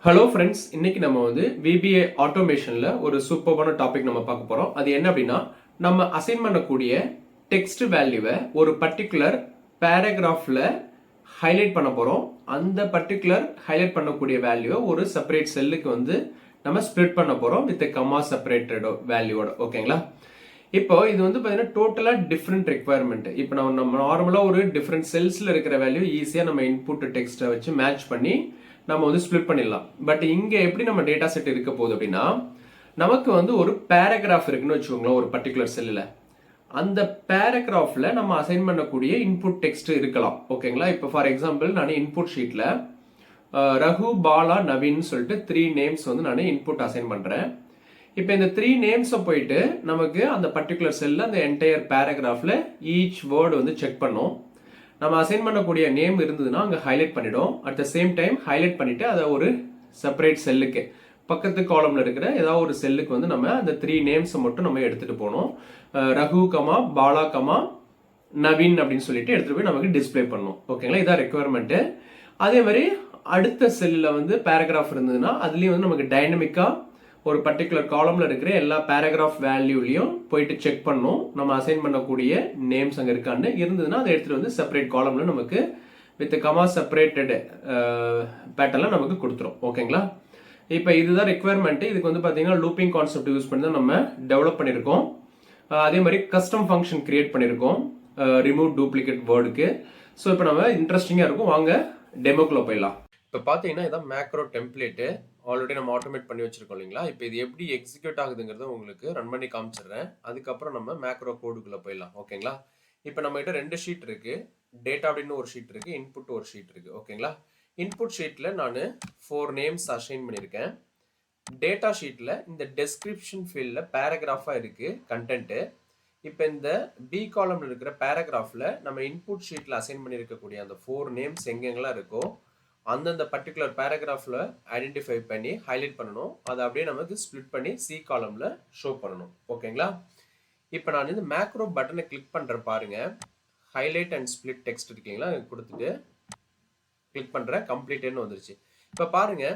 Hello friends, இன்னைக்கு நம்ம VBA ஆட்டோமேஷன்ல ஒரு சூப்பரான டாபிக் நம்ம பார்க்க போறோம். அது என்ன அப்படின்னா, நம்ம அசைன் பண்ணக்கூடிய டெக்ஸ்ட் வேல்யூவை ஒரு பர்டிகுலர் பேராகிராஃப்ல ஹைலைட் பண்ண போறோம். அந்த பர்டிகுலர் ஹைலைட் பண்ணக்கூடிய வேல்யூவை ஒரு செப்பரேட் செல்லுக்கு நம்ம ஸ்ப்ளிட் பண்ண போறோம் வித் கமா செப்பரேட்டட் வேல்யூவோட. ஓகேங்களா? இப்போ இது பார்த்தீங்கன்னா டோட்டலா டிஃப்ரெண்ட் ரெக்குவயர்மெண்ட். இப்போ நம்ம நார்மலா ஒரு டிஃப்ரெண்ட் செல்ஸ்ல இருக்கிற வேல்யூ ஈஸியா நம்ம இன்புட் டெக்ஸ்ட்டை வச்சு மேட்ச் பண்ணி நம்ம ஸ்ப்ளிட் பண்ணிடலாம். பட் இங்க எப்படி நம்ம டேட்டா செட் இருக்க போகுது அப்படின்னா, நமக்கு ஒரு பேராகிராஃப் இருக்குன்னு வச்சுக்கோங்களேன் ஒரு பர்டிகுலர் செல்லில். அந்த பேராகிராஃப்ல நம்ம அசைன் பண்ணக்கூடிய இன்புட் டெக்ஸ்ட் இருக்கலாம். ஓகேங்களா? இப்போ ஃபார் எக்ஸாம்பிள் நான் இன்புட் ஷீட்ல ரகு, பாலா, நவீன் சொல்லிட்டு 3 நேம்ஸ் நான் இன்புட் அசைன் பண்றேன். இப்போ இந்த 3 நேம்ஸை போயிட்டு நமக்கு அந்த பர்டிகுலர் செல்ல அந்த என்டையர் பேராகிராஃப்ல ஈச் வேர்டு செக் பண்ணோம். நம்ம அசைன் பண்ணக்கூடிய நேம் இருந்ததுன்னா அங்கே ஹைலைட் பண்ணிடும். At the same time highlight பண்ணிட்டு அதை ஒரு செப்பரேட் செல்லுக்கு பக்கத்து காலம்ல இருக்கிற ஏதாவது ஒரு செல்லுக்கு நம்ம அந்த 3 நேம்ஸை மட்டும் நம்ம எடுத்துட்டு போனோம். ரகு கமா பாலா கமா நவீன் அப்படின்னு சொல்லிட்டு எடுத்துட்டு போய் நமக்கு டிஸ்பிளே பண்ணணும். ஓகேங்களா? இதான் ரெக்குவயர்மெண்ட். அதே மாதிரி அடுத்த செல்லில் பேராகிராஃப் இருந்ததுன்னா அதுலேயும் நமக்கு டைனமிக்கா ஒரு பர்டிகுலர் காலம்ல இருக்கிற எல்லா பேராகிராஃப் வேல்யூலையும் போயிட்டு செக் பண்ணும். நம்ம அசைன் பண்ணக்கூடிய நேம்ஸ் அங்கே இருக்கான்னு இருந்ததுன்னா அதை எடுத்துட்டு செப்பரேட் காலம்ல நமக்கு வித் கமா செப்பரேட்டட் பேட்டர்ல நமக்கு கொடுத்துரும். ஓகேங்களா? இப்போ இதுதான் ரெக்குவயர்மெண்ட். இதுக்கு பார்த்தீங்கன்னா லூப்பிங் கான்செப்ட் யூஸ் பண்ணி தான் நம்ம டெவலப் பண்ணியிருக்கோம். அதே மாதிரி கஸ்டம் ஃபங்க்ஷன் கிரியேட் பண்ணியிருக்கோம் ரிமூவ் டூப்ளிகேட் வேர்டுக்கு. ஸோ இப்போ நம்ம இன்ட்ரெஸ்டிங்காக இருக்கும், வாங்க டெமோக்குள்ள போயிடலாம். இப்போ பார்த்தீங்கன்னா இதான் மேக்ரோ டெம்ப்ளேட்டு ஆல்ரெடி நம்ம ஆட்டோமேட் பண்ணி வச்சிருக்கோம் இல்லைங்களா? இப்போ இது எப்படி எக்ஸிக்யூட் ஆகுதுங்கிறத உங்களுக்கு ரன் பண்ணி காமிச்சிடுறேன். அதுக்கப்புறம் நம்ம மேக்ரோ கோடுக்குள்ள போயிடலாம். ஓகேங்களா? இப்போ நம்ம கிட்ட 2 ஷீட் இருக்கு. டேட்டா அப்படின்னு ஒரு ஷீட் இருக்கு, இன்புட் ஒரு ஷீட் இருக்கு. ஓகேங்களா? இன்புட் ஷீட்ல நான் 4 நேம்ஸ் அசைன் பண்ணியிருக்கேன். டேட்டா ஷீட்ல இந்த டெஸ்கிரிப்ஷன் ஃபீல்ட்ல பேராகிராஃபா இருக்கு கண்டென்ட். இப்போ இந்த பி காலம்ல இருக்கிற பேராகிராஃப்ல நம்ம இன்புட் ஷீட்ல அசைன் பண்ணியிருக்கக்கூடிய அந்த 4 நேம்ஸ் எங்கெங்கெல்லாம் இருக்கோ அந்தந்த பர்டிகுலர் பேராகிராஃப்ல ஐடென்டிஃபை பண்ணி ஹைலைட் பண்ணணும். அதை அப்படியே நமக்கு ஸ்ப்ளிட் பண்ணி சி காலம்ல ஷோ பண்ணணும். ஓகேங்களா? இப்போ நான் இந்த மேக்ரோ பட்டனை கிளிக் பண்ற பாருங்க, ஹைலைட் அண்ட் ஸ்ப்ளிட் டெக்ஸ்ட் இருக்கீங்களா கொடுத்துட்டு கிளிக் பண்ற கம்ப்ளீட்னு வந்துருச்சு. இப்போ பாருங்க,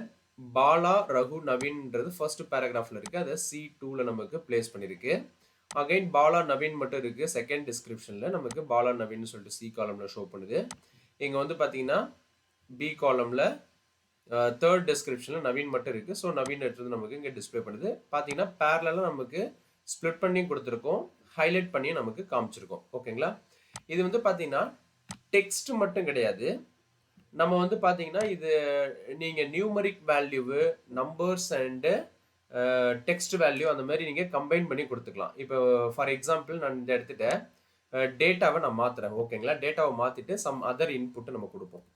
பாலா, ரகு, நவீன்ன்றது ஃபர்ஸ்ட் பேராகிராஃப்ல இருக்கு. அதை C2ல நமக்கு பிளேஸ் பண்ணிருக்கு. அகைன் பாலா, நவீன் மட்டும் இருக்கு செகண்ட் டிஸ்கிரிப்ஷன்ல. நமக்கு பாலா, நவீன் சொல்லிட்டு சி காலம்ல ஷோ பண்ணுது. இங்க பாத்தீங்கன்னா பி காலம்ல தேர்ட் டிஸ்கிரிப்ஷன்ல நவீன் மட்டும் இருக்கு. ஸோ நவீன் எடுத்து நமக்கு இங்கே டிஸ்பிளே பண்ணுது. பார்த்தீங்கன்னா பேரலாக நமக்கு ஸ்ப்ளிட் பண்ணி கொடுத்துருக்கோம், ஹைலைட் பண்ணி நமக்கு காமிச்சிருக்கோம். ஓகேங்களா? இது பார்த்தீங்கன்னா டெக்ஸ்ட் மட்டும் கிடையாது. நம்ம பார்த்தீங்கன்னா இது நீங்கள் numeric value, numbers and text value அந்த மாதிரி நீங்கள் கம்பைன் பண்ணி கொடுத்துக்கலாம். இப்போ ஃபார் எக்ஸாம்பிள் நான் இந்த எடுத்துட்டேன், டேட்டாவை நான் மாற்றுறேன். ஓகேங்களா? டேட்டாவை மாற்றிட்டு சம் அதர் இன்புட்டு நம்ம கொடுப்போம்.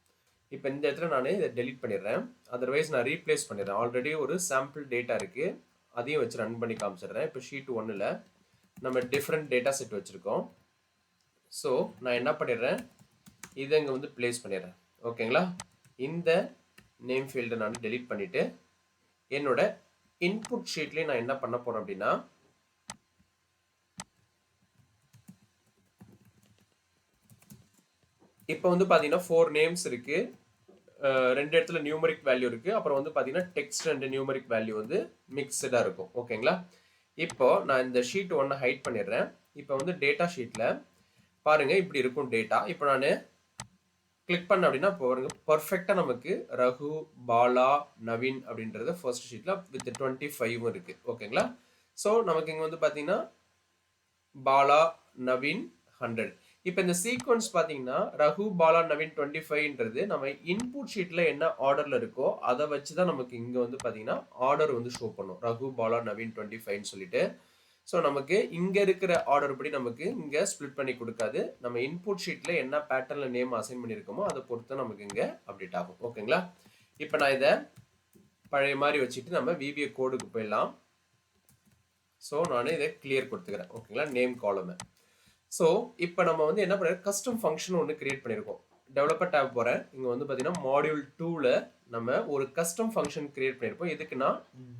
இப்போ இந்த இடத்துல நான் இதை டெலிட் பண்ணிடுறேன். அதர்வைஸ் நான் ரீப்ளேஸ் பண்ணிடுறேன். ஆல்ரெடி ஒரு சாம்பிள் டேட்டா இருக்கு, அதையும் வச்சு ரன் பண்ணி காமிச்சிடுறேன். இப்போ ஷீட் 1ல் நம்ம டிஃப்ரெண்ட் டேட்டா செட் வச்சுருக்கோம். ஸோ நான் என்ன பண்ணிடுறேன், இதை இங்கே பிளேஸ் பண்ணிடுறேன். ஓகேங்களா? இந்த நேம் ஃபீல்டை நான் டெலிட் பண்ணிவிட்டு என்னோட இன்புட் ஷீட்லேயே நான் என்ன பண்ண போகிறேன் அப்படின்னா, இப்போ பார்த்தீங்கன்னா 4 நேம்ஸ் இருக்கு, 2 இடத்துல நியூமரிக் வேல்யூ இருக்கு, அப்புறம் பார்த்தீங்கன்னா டெக்ஸ்ட் அண்ட் நியூமரிக் வேல்யூ மிக்சடா இருக்கும். ஓகேங்களா? இப்போ நான் இந்த ஷீட் 1 ஹைட் பண்ணிடுறேன். இப்போ டேட்டா ஷீட்ல பாருங்க இப்படி இருக்கும் டேட்டா. இப்போ நான் கிளிக் பண்ண அப்படின்னா பாருங்க பர்ஃபெக்டா நமக்கு ரகு, பாலா, நவீன் அப்படின்றது ஃபர்ஸ்ட் ஷீட்ல வித் 25 இருக்கு. ஓகேங்களா? ஸோ நமக்கு இங்க பார்த்தீங்கன்னா பாலா, நவீன் 100. இப்போ இந்த சீக்வன்ஸ் பார்த்தீங்கன்னா ரகு, பாலா, நவீன் 25ன்றது நம்ம இன்புட் ஷீட்ல என்ன ஆர்டர்ல இருக்கோ அதை வச்சு தான் நமக்கு இங்க பார்த்தீங்கன்னா ஆர்டர் ஷோ பண்ணும். ரகு, பாலா, நவீன் 25ன்னு சொல்லிட்டு. ஸோ நமக்கு இங்க இருக்கிற ஆர்டர் படி நமக்கு இங்க ஸ்பிளிட் பண்ணி கொடுக்காது. நம்ம இன்புட் ஷீட்ல என்ன பேட்டர்ன்ல நேம் அசைன் பண்ணியிருக்கோமோ அதை பொறுத்து நமக்கு இங்க அப்டேட் ஆகும். ஓகேங்களா? இப்போ நான் இதை பழைய மாதிரி வச்சுட்டு நம்ம VBA கோடுக்கு போயிடலாம். ஸோ நான் இதை கிளியர் கொடுத்துக்கிறேன். ஓகேங்களா? நேம் காலம். ஸோ இப்போ நம்ம என்ன பண்ணுறோம், கஸ்டம் ஃபங்க்ஷன் ஒன்று கிரியேட் பண்ணியிருக்கோம். டெவலப்பர் டேப் போகிறேன். இங்கே பார்த்தீங்கன்னா மாடியூல் 2ல் நம்ம ஒரு கஸ்டம் ஃபங்க்ஷன் கிரியேட் பண்ணியிருப்போம். எதுக்குன்னா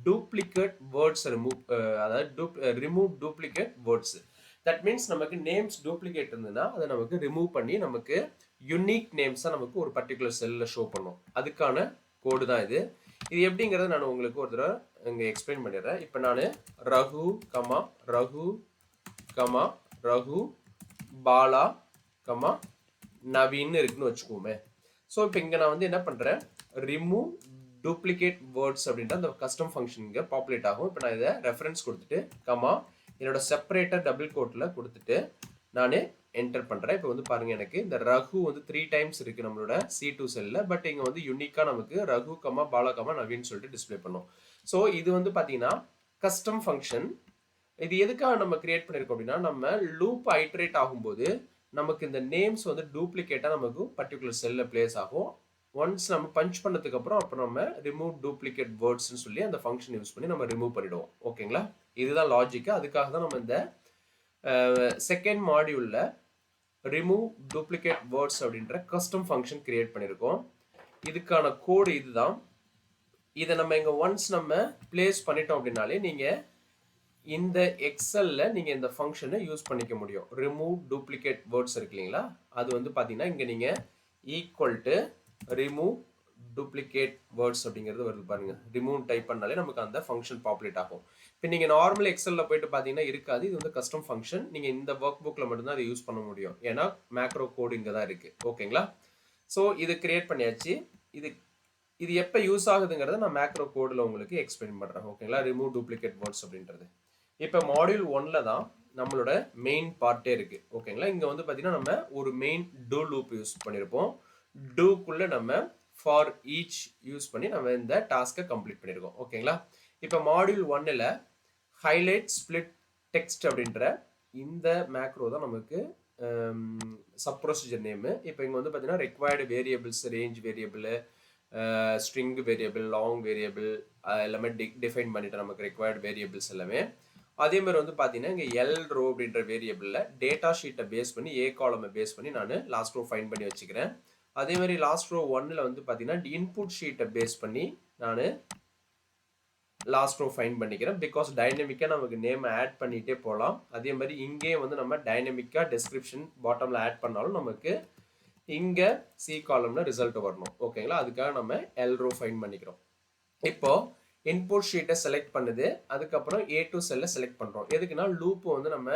டூப்ளிகேட் வேர்ட்ஸ் ரிமூவ், அதாவது remove duplicate words. That means நமக்கு நேம்ஸ் டூப்ளிகேட் இருந்ததுன்னா அதை நமக்கு ரிமூவ் பண்ணி நமக்கு யூனிக் நேம்ஸாக நமக்கு ஒரு பர்டிகுலர் செல்லில் ஷோ பண்ணும். அதுக்கான கோடு தான் இது. இது எப்படிங்கிறத நான் உங்களுக்கு ஒரு தடவை இங்கே எக்ஸ்பிளைன் பண்ணிடுறேன். இப்போ நான் Raghu comma Raghu comma Raghu Bala comma நவீன்னு இருக்குன்னு வச்சுக்கோமே. ஸோ இப்போ இங்கே நான் வந்து என்ன பண்ணுறேன், ரிமூவ் டூப்ளிகேட் வேர்ட்ஸ் அப்படின்ற அந்த கஸ்டம் ஃபங்க்ஷன் இங்கே பாப்புலேட் ஆகும். இப்போ நான் இதை ரெஃபரன்ஸ் கொடுத்துட்டு கமா என்னோட செப்பரேட்டர் டபுள் கோட்டில் கொடுத்துட்டு நான் என்டர் பண்ணுறேன். இப்போ வந்து பாருங்கள், எனக்கு இந்த ரகு வந்து 3 டைம்ஸ் இருக்குது நம்மளோட C2 செல்லில். பட் இங்கே வந்து யூனிக்காக நமக்கு ரகு கமா பாலா கமா நவீன் சொல்லிட்டு டிஸ்பிளே பண்ணோம். ஸோ இது வந்து பார்த்தீங்கன்னா கஸ்டம் ஃபங்க்ஷன். இது எதுக்காக நம்ம கிரியேட் பண்ணியிருக்கோம் அப்படின்னா, நம்ம லூப் ஐட்ரேட் ஆகும்போது நமக்கு இந்த நேம்ஸ் வந்து டூப்ளிகேட்டாக நமக்கு பர்டிகுலர் செல்லில் பிளேஸ் ஆகும். ஒன்ஸ் நம்ம பஞ்ச் பண்ணதுக்கு அப்புறம் அப்போ நம்ம ரிமூவ் டூப்ளிகேட் வேர்ட்ஸ்னு சொல்லி அந்த ஃபங்க்ஷன் யூஸ் பண்ணி நம்ம ரிமூவ் பண்ணிடுவோம். ஓகேங்களா, இதுதான் லாஜிக்கு. அதுக்காக தான் நம்ம இந்த செகண்ட் மாடியூலில் ரிமூவ் டூப்ளிகேட் வேர்ட்ஸ் அப்படின்ற கஸ்டம் ஃபங்க்ஷன் கிரியேட் பண்ணியிருக்கோம். இதுக்கான கோடு இதுதான். இதை நம்ம இங்கே ஒன்ஸ் நம்ம பிளேஸ் பண்ணிட்டோம் அப்படின்னாலே நீங்கள் இந்த எக்ஸல்ல நீங்கள் இந்த ஃபங்க்ஷனை யூஸ் பண்ணிக்க முடியும். ரிமூவ் டூப்ளிகேட் வேர்ட்ஸ் இருக்கு இல்லைங்களா, அது வந்து பார்த்தீங்கன்னா இங்கே நீங்கள் equal to remove duplicate words அப்படிங்கிறது வருது பாருங்க. ரிமூவ் டைப் பண்ணாலே நமக்கு அந்த ஃபங்க்ஷன் பாப்புலேட் ஆகும். இப்போ நீங்கள் நார்மல் எக்ஸலில் போயிட்டு பார்த்தீங்கன்னா இருக்காது. இது வந்து கஸ்டம் ஃபங்க்ஷன். நீங்கள் இந்த ஒர்க் புக்கில் மட்டும்தான் அதை யூஸ் பண்ண முடியும். ஏன்னா மேக்ரோ கோடு இங்கே தான் இருக்குது. ஓகேங்களா, ஸோ இது கிரியேட் பண்ணியாச்சு. இது எப்போ யூஸ் ஆகுதுங்கிறத நான் மேக்ரோ கோடில் உங்களுக்கு எக்ஸ்பிளைன் பண்ணுறேன். ஓகேங்களா, ரிமூவ் டூப்ளிகேட் வேர்ட்ஸ் அப்படின்றது. இப்போ மாடியூல் 1ல தான் நம்மளோட மெயின் பார்ட்டே இருக்குது. ஓகேங்களா, இங்கே வந்து பார்த்தீங்கன்னா நம்ம ஒரு மெயின் டூ லூப் யூஸ் பண்ணியிருப்போம். டூக்குள்ளே நம்ம ஃபார் ஈச் யூஸ் பண்ணி நம்ம இந்த டாஸ்க்கை கம்ப்ளீட் பண்ணியிருக்கோம். ஓகேங்களா, இப்போ மாடியூல் 1ல் ஹைலைட் ஸ்பிளிட் டெக்ஸ்ட் அப்படின்ற இந்த மேக்ரோ தான் நமக்கு சப் ப்ரொசீஜர் நேமு. இப்போ இங்கே வந்து பார்த்தீங்கன்னா required variables, range variable, string variable, long variable எல்லாமே டிஃபைன் பண்ணிட்டு நமக்கு ரெக்வயர்டு வேரியபிள்ஸ் எல்லாமே. அதே மாதிரி வந்து பார்த்தீங்கன்னா இங்கே எல் ரோ அப்படின்ற வேரியபிளில் டேட்டா ஷீட்டை பேஸ் பண்ணி ஏ காலமை பேஸ் பண்ணி நான் லாஸ்ட் ரோ ஃபைன் பண்ணி வச்சுக்கிறேன். அதே மாதிரி லாஸ்ட் ரோ 1ல் வந்து பார்த்தீங்கன்னா இன்புட் ஷீட்டை பேஸ் பண்ணி நான் லாஸ்ட் ரோ ஃபைன் பண்ணிக்கிறேன். பிகாஸ் டைனமிக்காக நமக்கு நேம் ஆட் பண்ணிகிட்டே போகலாம். அதே மாதிரி இங்கேயும் வந்து நம்ம டைனமிக்காக டெஸ்கிரிப்ஷன் பாட்டமில் ஆட் பண்ணாலும் நமக்கு இங்கே சி காலமில் ரிசல்ட் வரணும். ஓகேங்களா, அதுக்காக நம்ம எல் ரோ ஃபைன் பண்ணிக்கிறோம். இப்போ இன்புட் ஷீட்டை செலக்ட் பண்ணுது, அதுக்கப்புறம் A2 செல்லை செலக்ட் பண்ணுறோம். எதுக்குன்னா லூப்பு வந்து நம்ம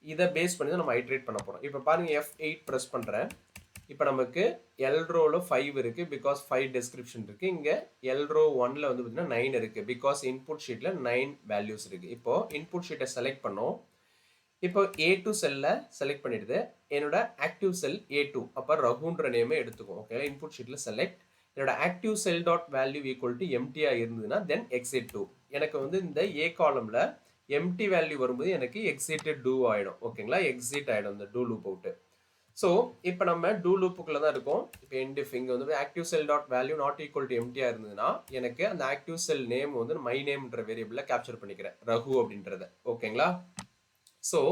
இதை பேஸ் பண்ணி தான் நம்ம ஐட்ரேட் பண்ண போகிறோம். இப்போ பாருங்கள், F8 ப்ரெஸ் பண்ணுறேன். இப்போ நமக்கு எல் ரோவில் 5 இருக்குது. பிகாஸ் 5 டெஸ்கிரிப்ஷன் இருக்குது. இங்கே எல் ரோ 1ல் வந்து பார்த்தீங்கன்னா 9 இருக்குது. பிகாஸ் இன்புட் ஷீட்டில் 9 வேல்யூஸ் இருக்குது. இப்போது இன்புட் ஷீட்டை செலக்ட் பண்ணோம். இப்போ A2 செல்லை செலக்ட் பண்ணிடுது. என்னோட ஆக்டிவ் செல் A2, அப்போ ரகுன்ற நேமே எடுத்துக்கும். ஓகே, இன்புட் ஷீட்டில் செலக்ட் என்னோட active cell dot value equal to எம்டியாக இருந்ததுன்னா தென் எக்ஸிட் டூ. எனக்கு வந்து இந்த ஏ காலமில் எம்டி வேல்யூ வரும்போது எனக்கு எக்ஸிட்டட் டூ ஆகிடும். ஓகேங்களா, எக்ஸிட் ஆகிடும் இந்த டூ லூப் அவுட்டு. ஸோ இப்போ நம்ம டூ லூப்புக்குள்ளே தான் இருக்கோம். இப்போ என்டிஃப் இங்கே வந்து active cell dot value not equal to எம்டியாக இருந்ததுன்னா எனக்கு அந்த ஆக்டிவ் செல் நேம் வந்து மை நேம்ன்ற வேரியபிளில் கேப்சர் பண்ணிக்கிறேன், ரகு அப்படின்றத. ஓகேங்களா, ஸோ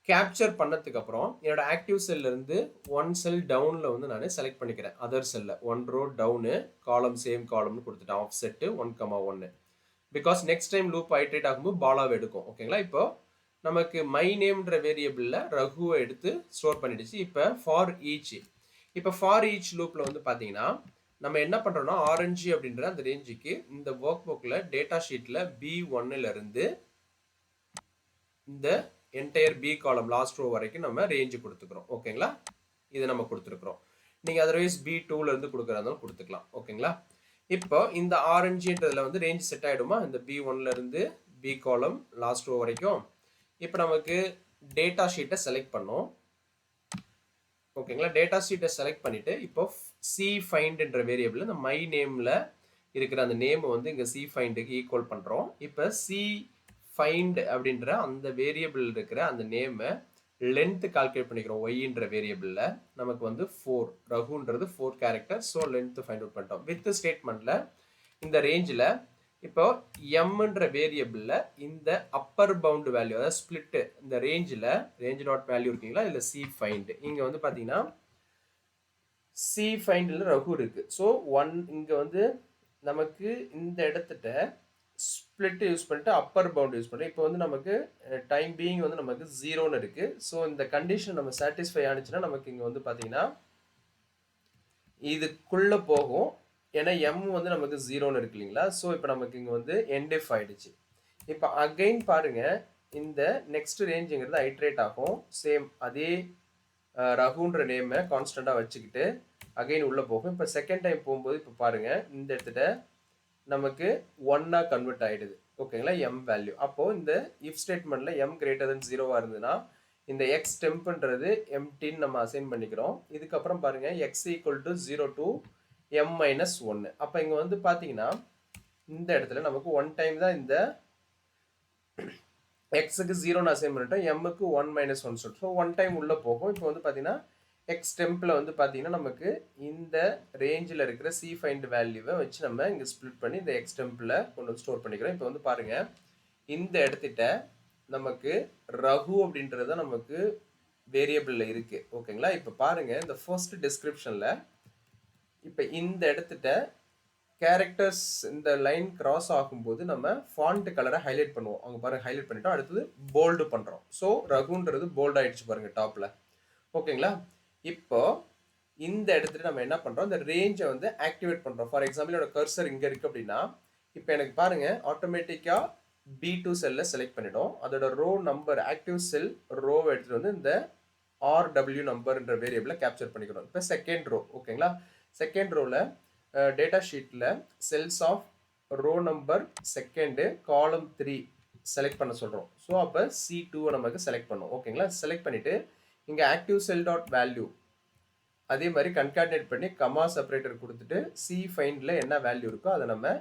கேப்சர் பண்ணதுக்கு அப்புறம் என்னோட ஆக்டிவ் செல்ல இருந்து 1 செல் டவுன்ல வந்து நான் செலக்ட் பண்ணிக்கிறேன். அதர் செல்ல 1 ரோ டவுனு, காலம் சேம் காலம்னு கொடுத்துட்டேன். Offset 1,1. Because next time loop iterate ஆகும்போது பாலாவை எடுக்கும். ஓகேங்களா, இப்போ நமக்கு மை நேம்ன்ற வேரியபிளில் ரகுவை எடுத்து ஸ்டோர் பண்ணிடுச்சு. இப்போ ஃபார் ஈச், இப்போ ஃபார் ஈச் லூப்பில் வந்து பார்த்தீங்கன்னா நம்ம என்ன பண்ணுறோம்னா ஆரஞ்சு அப்படின்ற அந்த ரேஞ்சுக்கு இந்த ஒர்க் புக்கில் டேட்டா ஷீட்டில் B1ல் இருந்து இந்த என்டையர் பி காலம் லாஸ்ட் ரோ வரைக்கும் நம்ம ரேஞ்சு கொடுத்துக்கிறோம். ஓகேங்களா, இதை நம்ம கொடுத்துருக்குறோம். நீங்கள் அதர்வைஸ் B2ல இருந்து கொடுக்குறதாலும் கொடுத்துக்கலாம். ஓகேங்களா, இப்போ இந்த ஆரஞ்சுன்றதுல வந்து ரேஞ்ச் செட் ஆகிடுமா இந்த B1ல இருந்து பி காலம் லாஸ்ட் ரோ வரைக்கும். இப்போ நமக்கு டேட்டா ஷீட்டை செலக்ட் பண்ணோம். ஓகேங்களா, டேட்டா ஷீட்டை செலக்ட் பண்ணிட்டு இப்போ சி ஃபைண்ட்ன்ற வேரியபிள் இந்த மை நேமில் இருக்கிற அந்த நேம் வந்து இங்கே சி ஃபைண்டுக்கு ஈக்குவல் பண்ணுறோம். இப்போ சி ஃபைண்ட் அப்படின்ற அந்த வேரியபிள் இருக்கிற அந்த நேமை லென்த் கால்குலேட் பண்ணிக்கிறோம். ஒய்ன்ற வேரியபிளில் நமக்கு வந்து 4, ரகுன்றது 4 character. So length find out பண்ணிட்டோம். வித் ஸ்டேட்மெண்ட்டில் இந்த ரேஞ்சில் இப்போ எம்ன்ற வேரியபிளில் இந்த அப்பர் பவுண்ட் வேல்யூ, அதாவது ஸ்பிளிட்டு இந்த ரேஞ்சில் ரேஞ்ச் டாட் வேல்யூ இருக்கீங்களா, இல்லை சி ஃபைண்ட். இங்கே வந்து பார்த்தீங்கன்னா சி ஃபைண்டில் ரகு இருக்குது. ஸோ 1 இங்கே வந்து நமக்கு இந்த இடத்துட்ட ஸ்பிளிட் யூஸ் பண்ணிட்டு அப்பர் பவுண்ட் யூஸ் பண்ணிட்டு இப்போ வந்து நமக்கு டைம் பீயிங் வந்து நமக்கு 0ன்னு இருக்குது. ஸோ இந்த கண்டிஷன் நம்ம சாட்டிஸ்ஃபை ஆனிச்சுன்னா நமக்கு இங்கே வந்து பார்த்தீங்கன்னா இதுக்குள்ளே போகும். ஏன்னா எம் வந்து நமக்கு 0ன்னு இருக்கு இல்லைங்களா. ஸோ இப்போ நமக்கு இங்கே வந்து என்டிஃப் ஆயிடுச்சு. இப்போ அகைன் பாருங்க, இந்த நெக்ஸ்ட் ரேஞ்சுங்கிறது ஐட்ரேட் ஆகும். சேம் அதே ரகுன்ற நேமை கான்ஸ்டண்ட்டாக வச்சுக்கிட்டு அகைன் உள்ளே போகும். இப்போ செகண்ட் டைம் போகும்போது இப்போ பாருங்க, இந்த இடத்துல நமக்கு 1ஆ கன்வெர்ட் ஆயிடுது. ஓகேங்களா, எம் வேல்யூ. அப்போ இந்த இஃப் ஸ்டேட்மெண்ட்ல எம் கிரேட்டர் தென் 0வா இருந்ததுன்னா இந்த எக்ஸ் டெம்ப்ன்றது எம்டின்னு நம்ம அசைன் பண்ணிக்கிறோம். இதுக்கப்புறம் பாருங்க X equal to 0 to M minus 1. அப்போ இங்கே வந்து பார்த்தீங்கன்னா இந்த இடத்துல நமக்கு 1 டைம் தான் இந்த எக்ஸுக்கு 0ன்னு அசைன் பண்ணிட்டோம், எம்முக்கு 1 மைனஸ் 1 சொல்லிட்டு. ஸோ 1 டைம் உள்ளே போகும். இப்போ வந்து பார்த்தீங்கன்னா எக்ஸ் டெம்பில் வந்து பார்த்தீங்கன்னா நமக்கு இந்த ரேஞ்சில் இருக்கிற சி ஃபைண்ட் வேல்யூவை வச்சு நம்ம இங்கே ஸ்ப்ளிட் பண்ணி இந்த எக்ஸ் டெம்பில் கொண்டு வந்து ஸ்டோர் பண்ணிக்கிறோம். இப்போ வந்து பாருங்கள், இந்த இடத்துட்ட நமக்கு ரகு அப்படின்றத நமக்கு வேரியபிளில் இருக்குது. ஓகேங்களா, இப்போ பாருங்கள் இந்த ஃபர்ஸ்ட் டிஸ்கிரிப்ஷனில் இப்போ இந்த இடத்துட்ட கேரக்டர்ஸ் இந்த லைன் கிராஸ் ஆகும்போது நம்ம ஃபாண்ட் கலரை ஹைலைட் பண்ணுவோம். அங்கே பாருங்கள் ஹைலைட் பண்ணிட்டோம், அடுத்தது போல்டு பண்ணுறோம். ஸோ ரகுன்றது போல்ட் ஆயிடுச்சு பாருங்கள் டாப்பில். ஓகேங்களா, இப்போ இந்த இடத்துல நம்ம என்ன பண்ணுறோம், இந்த ரேஞ்சை வந்து ஆக்டிவேட் பண்ணுறோம். ஃபார் எக்ஸாம்பிள் என்னோட கர்சர் இங்கே இருக்குது அப்படின்னா இப்போ எனக்கு பாருங்கள் ஆட்டோமேட்டிக்காக B2 செல்லில் செலக்ட் பண்ணிடும். அதோட ரோ நம்பர் ஆக்டிவ் செல் ரோவை எடுத்துகிட்டு வந்து இந்த RW நம்பர்ன்ற வேரியபிளை கேப்சர் பண்ணிக்கிறோம். இப்போ செகண்ட் ரோ. ஓகேங்களா, செகண்ட் ரோவில் டேட்டா ஷீட்டில் cells of row number second column 3 select பண்ண சொல்கிறோம். ஸோ அப்போ C2 நமக்கு செலக்ட் பண்ணும். ஓகேங்களா, செலக்ட் பண்ணிவிட்டு இங்கே ஆக்டிவ் செல் டாட் வேல்யூ அதே மாதிரி கன்கார்டினேட் பண்ணி கமா செப்பரேட்டர் கொடுத்துட்டு சி ஃபைண்டில் என்ன வேல்யூ இருக்கோ அதை நம்ம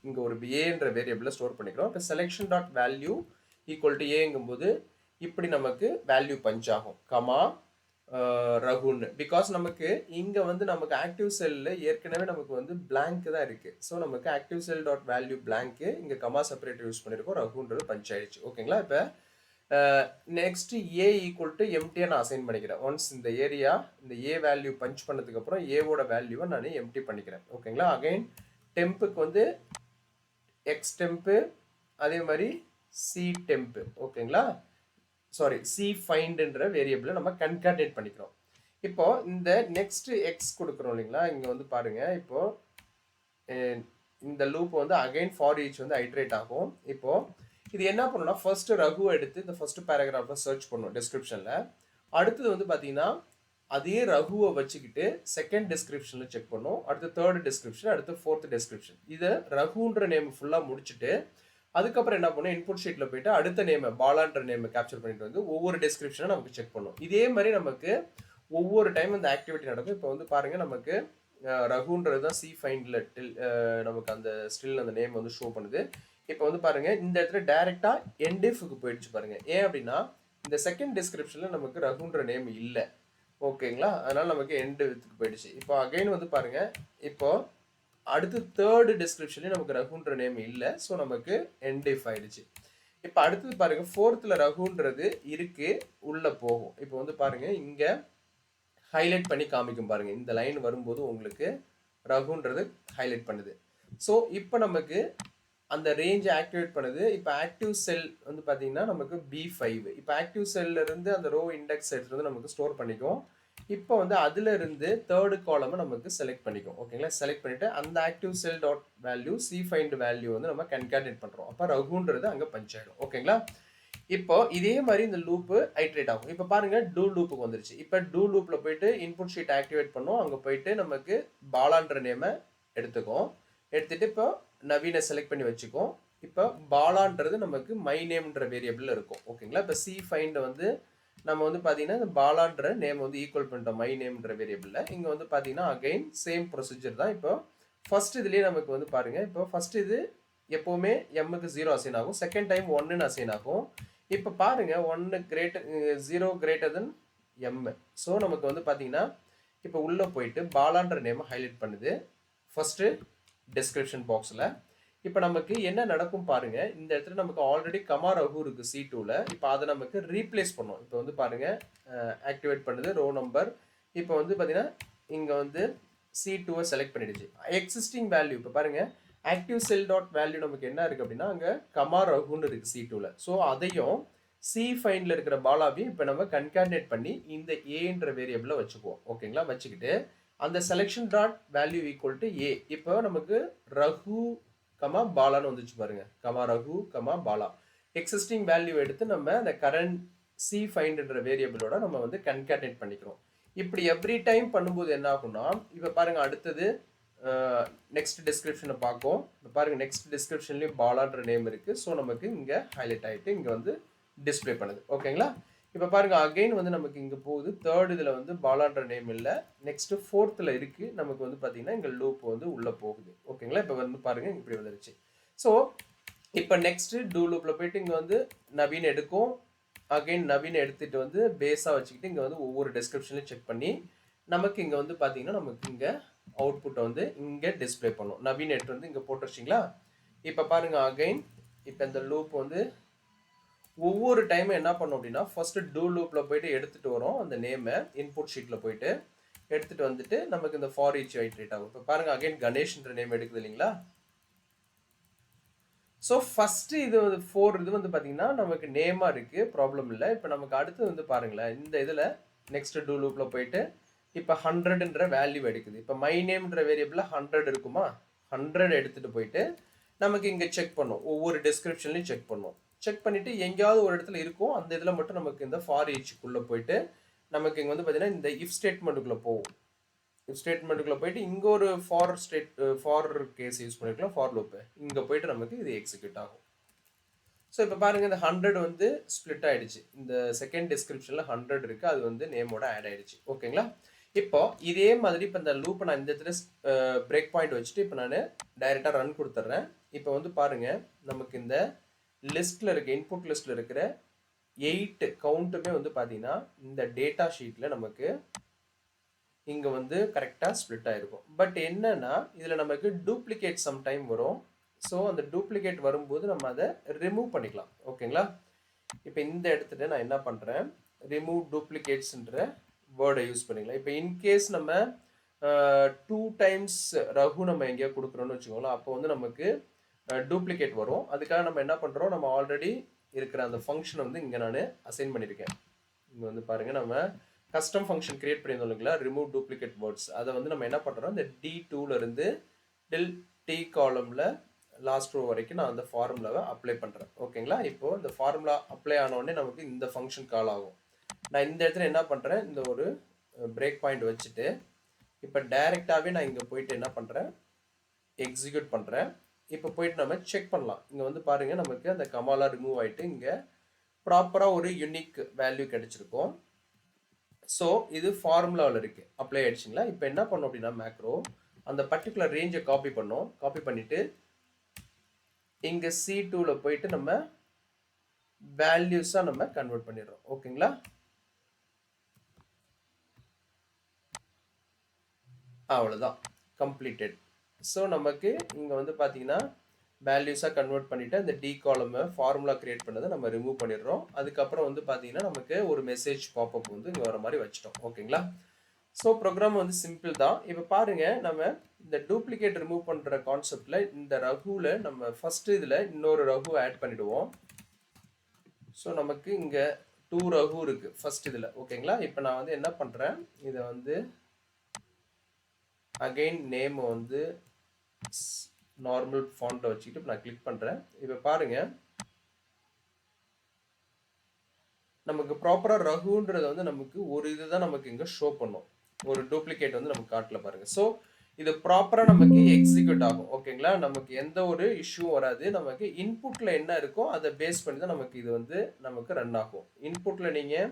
இங்கே ஒரு ஏன்ற வேரியபிளில் ஸ்டோர் பண்ணிக்கிறோம். இப்போ selection dot value equal to ஏங்கும்போது இப்படி நமக்கு வேல்யூ பஞ்ச் ஆகும், கமா ரகுன்னு. பிகாஸ் நமக்கு இங்கே வந்து நமக்கு ஆக்டிவ் செல்லில் ஏற்கனவே நமக்கு வந்து பிளாங்க் தான் இருக்குது. ஸோ நமக்கு ஆக்டிவ் செல் டாட் வேல்யூ பிளாங்க்கு, இங்கே கமா செப்பரேட்டர் யூஸ் பண்ணியிருக்கோம், ரகுன்றது பஞ்ச் ஆயிடுச்சு. ஓகேங்களா, இப்போ நெக்ஸ்ட் ஏ ஈக்குவல் டு எம்டியை நான் அசைன் பண்ணிக்கிறேன். ஒன்ஸ் இந்த ஏரியா இந்த ஏ வேல்யூ பஞ்ச் பண்ணதுக்கப்புறம் ஏவோட வேல்யூவை நான் எம்டி பண்ணிக்கிறேன். ஓகேங்களா, அகைன் டெம்புக்கு வந்து எக்ஸ் டெம்பு அதே மாதிரி சி டெம்பு. ஓகேங்களா, சாரி சி ஃபைண்டுன்ற வேரியபிளை நம்ம கன்கார்டினேட் பண்ணிக்கிறோம். இப்போ இந்த நெக்ஸ்ட் எக்ஸ் கொடுக்குறோம் இல்லைங்களா, இங்கே வந்து பாருங்க, இப்போ இந்த லூப் வந்து அகைன் ஃபார் ஈச் வந்து ஐட்ரேட் ஆகும். இப்போ இது என்ன பண்ணணும்னா ஃபர்ஸ்ட் ரகு எடுத்து இந்த ஃபர்ஸ்ட் பேராகிராஃபை சர்ச் பண்ணும் டிஸ்கிரிப்ஷனில். அடுத்தது வந்து பார்த்தீங்கன்னா அதே ரகுவை வச்சுக்கிட்டு செகண்ட் டிஸ்கிரிப்ஷனில் செக் பண்ணும், அடுத்து தேர்ட் டிஸ்கிரிப்ஷன், அடுத்து ஃபோர்த் டிஸ்கிரிப்ஷன். இதை ரகுன்ற நேம் ஃபுல்லாக முடிச்சுட்டு அதுக்கப்புறம் என்ன பண்ணும், இன்புட் ஷீட்டில் போயிட்டு அடுத்த நேமை பாலான்ற நேமை கேப்சர் பண்ணிட்டு வந்து ஒவ்வொரு டிஸ்கிரிப்ஷனை நமக்கு செக் பண்ணும். இதே மாதிரி நமக்கு ஒவ்வொரு டைம் இந்த ஆக்டிவிட்டி நடக்கும். இப்போ வந்து பாருங்கள், நமக்கு ரகுன்றது தான் சி ஃபைண்டில் நமக்கு அந்த ஸ்டில் அந்த நேம் வந்து ஷோ பண்ணுது. இப்போ வந்து பாருங்க இந்த இடத்துல டைரக்டா என்டிஃப்க்கு போயிடுச்சு பாருங்க. ஏன் அப்படின்னா இந்த செகண்ட் டிஸ்கிரிப்ஷன்ல நமக்கு ரகுன்ற நேம் இல்லை. ஓகேங்களா, அதனால நமக்கு என்டிஃப்க்கு போயிடுச்சு. இப்போ அகைன் வந்து பாருங்க, இப்போ அடுத்து தேர்டு டிஸ்கிரிப்ஷன்லேயும் நமக்கு ரகுன்ற நேம் இல்லை. ஸோ நமக்கு என்டிஃப் ஆயிடுச்சு. இப்போ அடுத்தது பாருங்க, ஃபோர்த்தில் ரகுன்றது இருக்கு, உள்ள போகும். இப்போ வந்து பாருங்க இங்கே ஹைலைட் பண்ணி காமிக்கும் பாருங்க, இந்த லைன் வரும்போது உங்களுக்கு ரகுன்றது ஹைலைட் பண்ணுது. ஸோ இப்போ நமக்கு அந்த ரேஞ்சை ஆக்டிவேட் பண்ணுது. இப்போ ஆக்டிவ் செல் வந்து பார்த்தீங்கன்னா நமக்கு B5. இப்போ ஆக்டிவ் செல்ல இருந்து அந்த ரோ இண்டெக்ஸ் எடுத்துட்டு வந்து நமக்கு ஸ்டோர் பண்ணிக்கும். இப்போ வந்து அதுல இருந்து தேர்டு காலமை நமக்கு செலக்ட் பண்ணிக்கும். ஓகேங்களா, செலக்ட் பண்ணிட்டு அந்த active cell dot value C find value வந்து நம்ம கன்கார்டினேட் பண்றோம். அப்போ ரகுன்றது அங்கே பஞ்ச் ஆயிடும். ஓகேங்களா, இப்போ இதே மாதிரி இந்த லூப்பு ஐட்ரேட் ஆகும். இப்போ பாருங்க டூ லூப்புக்கு வந்துருச்சு. இப்போ டூ லூப்ல போயிட்டு இன்புட் ஷீட் ஆக்டிவேட் பண்ணோம், அங்கே போயிட்டு நமக்கு பாலான்ற நேமை எடுத்துக்கும். எடுத்துட்டு இப்போ நவீனை செலக்ட் பண்ணி வச்சுக்கோம். இப்போ பாலான்றது நமக்கு மை நேம்ன்ற வேரியபிள் இருக்கும். ஓகேங்களா, இப்போ சி ஃபைண்ட் வந்து நம்ம வந்து பார்த்தீங்கன்னா இந்த பாலான்ற நேம் வந்து ஈக்குவல் பண்ணிட்டோம் மை நேம்ன்ற வேரியபிளில். இங்கே வந்து பார்த்தீங்கன்னா அகைன் சேம் ப்ரொசீஜர் தான். இப்போ ஃபர்ஸ்ட் இதுலேயே நமக்கு வந்து பாருங்க, இப்போ ஃபர்ஸ்ட் இது எப்போவுமே எம்முக்கு 0 அசைன் ஆகும், செகண்ட் டைம் 1ன்னு அசைன் ஆகும். இப்போ பாருங்க 1 greater 0 greater then M. So நமக்கு வந்து பார்த்தீங்கன்னா இப்போ உள்ளே போயிட்டு பாலான்ற நேமை ஹைலைட் பண்ணுது ஃபர்ஸ்ட் டிஸ்கிரிப்ஷன் பாக்ஸில். இப்போ நமக்கு என்ன நடக்கும் பாருங்க, இந்த இடத்துல நமக்கு ஆல்ரெடி கமா ரகு இருக்கு C2ல. இப்போ அதை நமக்கு ரீப்ளேஸ் பண்ணோம். இப்போ வந்து பாருங்க ஆக்டிவேட் பண்ணுது ரோ நம்பர். இப்போ வந்து பார்த்தீங்கன்னா இங்கே வந்து C2வை செலக்ட் பண்ணிடுச்சு. எக்ஸிஸ்டிங் வேல்யூ இப்போ பாருங்க ஆக்டிவ் செல் டாட் வேல்யூ நமக்கு என்ன இருக்கு அப்படின்னா அங்கே கமா ரகுன்னு இருக்கு C2ல. ஸோ அதையும் சி ஃபைண்டில் இருக்கிற பாலாவையும் இப்போ நம்ம கன்கார்டினேட் பண்ணி இந்த ஏன்ற வேரியபிளை வச்சுக்குவோம். ஓகேங்களா, வச்சுக்கிட்டு அந்த selection dot value equal to A. இப்போ நமக்கு ரகு கமா பாலான்னு வந்துச்சு பாருங்க, comma Raghu comma Bala. Existing value எடுத்து நம்ம அந்த கரண்ட் சி ஃபைண்ட்ன்ற வேரியபிளோட நம்ம வந்து கன்கேட்டேட் பண்ணிக்கிறோம். இப்படி எவ்ரி டைம் பண்ணும்போது என்ன ஆகும்னா, இப்போ பாருங்க அடுத்தது நெக்ஸ்ட் டிஸ்கிரிப்ஷனை பார்க்கும். இப்போ பாருங்க நெக்ஸ்ட் டிஸ்கிரிப்ஷன்லேயும் பாலான்ற நேம் இருக்குது. ஸோ நமக்கு இங்கே ஹைலைட் ஆகிட்டு இங்கே வந்து டிஸ்பிளே பண்ணுது. ஓகேங்களா? இப்போ பாருங்க அகைன் வந்து நமக்கு இங்கே போகுது. தேர்ட் இதில் வந்து பாலான்ற நேம் இல்லை, நெக்ஸ்ட் ஃபோர்த்தில் இருக்குது. நமக்கு வந்து பார்த்தீங்கன்னா இங்கே லூப் வந்து உள்ளே போகுது. ஓகேங்களா? இப்போ வந்து பாருங்க இப்படி வந்துருச்சு. ஸோ இப்போ நெக்ஸ்ட் டூ லூப்பில் போயிட்டு இங்கே வந்து நவீன் எடுக்கும். அகைன் நவீன் எடுத்துகிட்டு வந்து பேஸாக வச்சுக்கிட்டு இங்கே வந்து ஒவ்வொரு டிஸ்கிரிப்ஷன்லையும் செக் பண்ணி நமக்கு இங்கே வந்து பார்த்தீங்கன்னா நமக்கு இங்கே அவுட்புட்டை வந்து இங்கே டிஸ்பிளே பண்ணும். நவீன் எடுத்து வந்து இங்கே போட்டு வச்சிங்களா? இப்போ பாருங்க அகைன் இப்போ இந்த லூப் வந்து ஒவ்வொரு டைமும் என்ன பண்ணும் அப்படின்னா, ஃபர்ஸ்ட் டூ லூப்பில் போயிட்டு எடுத்துகிட்டு வரும் அந்த நேமை, இன்புட் ஷீட்டில் போயிட்டு எடுத்துகிட்டு வந்துட்டு நமக்கு இந்த ஃபார் ஈச் ஐட்ரேட் ஆகும். இப்போ பாருங்க அகைன் கணேஷ்ன்ற நேம் எடுக்குது இல்லைங்களா? ஸோ ஃபஸ்ட்டு இது வந்து 4 இது வந்து பார்த்தீங்கன்னா நமக்கு நேமாக இருக்குது, ப்ராப்ளம் இல்லை. இப்போ நமக்கு அடுத்து வந்து பாருங்களேன், இந்த இதில் நெக்ஸ்ட் டூ லூப்பில் போயிட்டு இப்போ 100ன்ற வேல்யூ எடுக்குது. இப்போ மை நேம்ன்ற வேரியபிளில் 100 இருக்குமா, 100 எடுத்துகிட்டு போயிட்டு நமக்கு இங்கே செக் பண்ணும், ஒவ்வொரு டிஸ்கிரிப்ஷன்லையும் செக் பண்ணும். செக் பண்ணிவிட்டு எங்கேயாவது ஒரு இடத்துல இருக்கும், அந்த இதில் மட்டும் நமக்கு இந்த ஃபார் ஈச்சுக்குள்ளே போயிட்டு நமக்கு இங்கே வந்து பார்த்தீங்கன்னா இந்த இஃப் ஸ்டேட்மெண்ட்டுக்குள்ளே போகும். இஃப் ஸ்டேட்மெண்ட்டுக்குள்ளே போயிட்டு இங்கே ஒரு ஃபார் கேஸ் யூஸ் பண்ணிக்கலாம், ஃபார் லூப்பு. இங்கே போயிட்டு நமக்கு இது எக்ஸிக்யூட் ஆகும். ஸோ இப்போ பாருங்கள் இந்த 100 வந்து ஸ்ப்ளிட் ஆகிடுச்சு. இந்த செகண்ட் டிஸ்கிரிப்ஷனில் 100 இருக்குது, அது வந்து நேமோட ஆட் ஆகிடுச்சு. ஓகேங்களா? இப்போ இதே மாதிரி இப்போ இந்த லூப்பை நான் இந்த இடத்துல பிரேக் பாயிண்ட் வச்சுட்டு இப்போ நான் டைரெக்டாக ரன் கொடுத்துட்றேன். இப்போ வந்து பாருங்கள் நமக்கு இந்த லிஸ்ட்டில் இருக்க இன்புட் லிஸ்ட்டில் இருக்கிற 8 கவுண்ட்டுமே வந்து பார்த்தீங்கன்னா இந்த டேட்டா ஷீட்டில் நமக்கு இங்கே வந்து கரெக்டாக ஸ்ப்ளிட் ஆகிருக்கும். பட் என்னன்னா இதில் நமக்கு டூப்ளிகேட் சம் டைம் வரும். ஸோ அந்த டூப்ளிகேட் வரும்போது நம்ம அதை ரிமூவ் பண்ணிக்கலாம். ஓகேங்களா? இப்போ இந்த இடத்துல நான் என்ன பண்ணுறேன், ரிமூவ் டூப்ளிகேட்ஸ்ன்ற வேர்டை யூஸ் பண்ணிக்கலாம். இப்போ இன்கேஸ் நம்ம 2 டைம்ஸ் ரகு நம்ம எங்கேயோ கொடுக்குறோன்னு வச்சுக்கோங்களேன், அப்போ வந்து நமக்கு டூப்ளிகேட் வரும். அதுக்காக நம்ம என்ன பண்ணுறோம், நம்ம ஆல்ரெடி இருக்கிற அந்த ஃபங்க்ஷனை வந்து இங்கே நான் அசைன் பண்ணியிருக்கேன். இங்கே வந்து பாருங்கள், நம்ம கஸ்டம் ஃபங்க்ஷன் கிரியேட் பண்ணியிருந்தோம் இல்லைங்களா, ரிமூவ் டூப்ளிகேட் வேர்ட்ஸ். அதை வந்து நம்ம என்ன பண்ணுறோம், இந்த D2லேருந்து டில் டி காலமில் லாஸ்ட் ரோ வரைக்கும் நான் அந்த ஃபார்முலாவை அப்ளை பண்ணுறேன். ஓகேங்களா? இப்போது இந்த ஃபார்முலா அப்ளை ஆனோடனே நமக்கு இந்த ஃபங்க்ஷன் கால் ஆகும். நான் இந்த இடத்துல என்ன பண்ணுறேன், இந்த ஒரு பிரேக் பாயிண்ட் வச்சுட்டு இப்போ டைரெக்டாகவே நான் இங்கே போயிட்டு என்ன பண்ணுறேன், எக்ஸிக்யூட் பண்ணுறேன். இப்போ போயிட்டு நம்ம செக் பண்ணலாம். இங்கே வந்து பாருங்கள் நமக்கு அந்த கமாலா ரிமூவ் ஆகிட்டு இங்கே ப்ராப்பராக ஒரு யூனிக் வேல்யூ கிடைச்சிருக்கும். ஸோ இது ஃபார்முலாவில் இருக்குது, அப்ளை ஆகிடுச்சிங்களா? இப்போ என்ன பண்ணோம் அப்படின்னா மேக்ரோ அந்த பர்டிகுலர் ரேஞ்சை காப்பி பண்ணோம். காப்பி பண்ணிவிட்டு இங்கே C2ல போயிட்டு நம்ம வேல்யூஸாக நம்ம கன்வெர்ட் பண்ணிடுறோம். ஓகேங்களா? அவ்வளோதான், கம்ப்ளீட்டட். ஸோ நமக்கு இங்கே வந்து பார்த்தீங்கன்னா வேல்யூஸாக கன்வெர்ட் பண்ணிவிட்டு அந்த டி காலமை ஃபார்முலா கிரியேட் பண்ணதை நம்ம ரிமூவ் பண்ணிடுறோம். அதுக்கப்புறம் வந்து பார்த்தீங்கன்னா நமக்கு ஒரு மெசேஜ் பாப்அப் வந்து இங்கே வர மாதிரி வச்சிட்டோம். ஓகேங்களா? ஸோ ப்ரோக்ராம் வந்து சிம்பிள் தான். இப்போ பாருங்கள், நம்ம இந்த டூப்ளிகேட் ரிமூவ் பண்ணுற கான்செப்டில் இந்த ரகுவில் நம்ம ஃபஸ்ட்டு இதில் இன்னொரு ரகு ஆட் பண்ணிவிடுவோம். ஸோ நமக்கு இங்கே 2 ரகு இருக்குது ஃபஸ்ட் இதில். ஓகேங்களா? இப்போ நான் வந்து என்ன பண்ணுறேன், இதை வந்து அகெயின் நேம் வந்து நார்மல் ஃபாண்ட்டை வச்சுக்கிட்டு நான் கிளிக் பண்ணுறேன். இப்போ பாருங்கள் நமக்கு ப்ராப்பராக ரகுன்றது வந்து நமக்கு ஒரு இது தான் நமக்கு இங்கே ஷோ பண்ணும், ஒரு டூப்ளிகேட் வந்து நமக்கு காட்டல பாருங்கள். ஸோ இது ப்ராப்பராக நமக்கு எக்ஸிக்யூட் ஆகும். ஓகேங்களா? நமக்கு எந்த ஒரு இஷ்யூவும் வராது. நமக்கு இன்புட்டில் என்ன இருக்கோ அதை பேஸ் பண்ணி தான் நமக்கு இது வந்து நமக்கு ரன் ஆகும். இன்புட்டில் நீங்கள்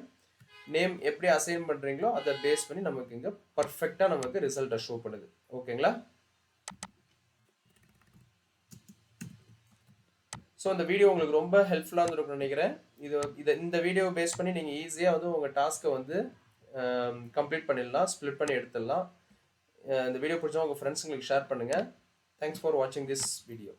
நேம் எப்படி அசைன் பண்ணுறீங்களோ அதை பேஸ் பண்ணி நமக்கு இங்கே பர்ஃபெக்டாக நமக்கு ரிசல்ட்டை ஷோ பண்ணுது. ஓகேங்களா? ஸோ இந்த வீடியோ உங்களுக்கு ரொம்ப ஹெல்ப்ஃபுல்லாக இருந்திருக்கும்னு நினைக்கிறேன். இந்த வீடியோவை பேஸ் பண்ணி நீங்கள் ஈஸியாக வந்து உங்கள் டாஸ்க்கை வந்து கம்ப்ளீட் பண்ணிடலாம், ஸ்ப்ளிட் பண்ணி எடுத்துடலாம். இந்த வீடியோ பிடிச்சா உங்கள் ஃப்ரெண்ட்ஸுங்களுக்கு ஷேர் பண்ணுங்கள். தேங்க்ஸ் ஃபார் வாட்சிங் திஸ் வீடியோ.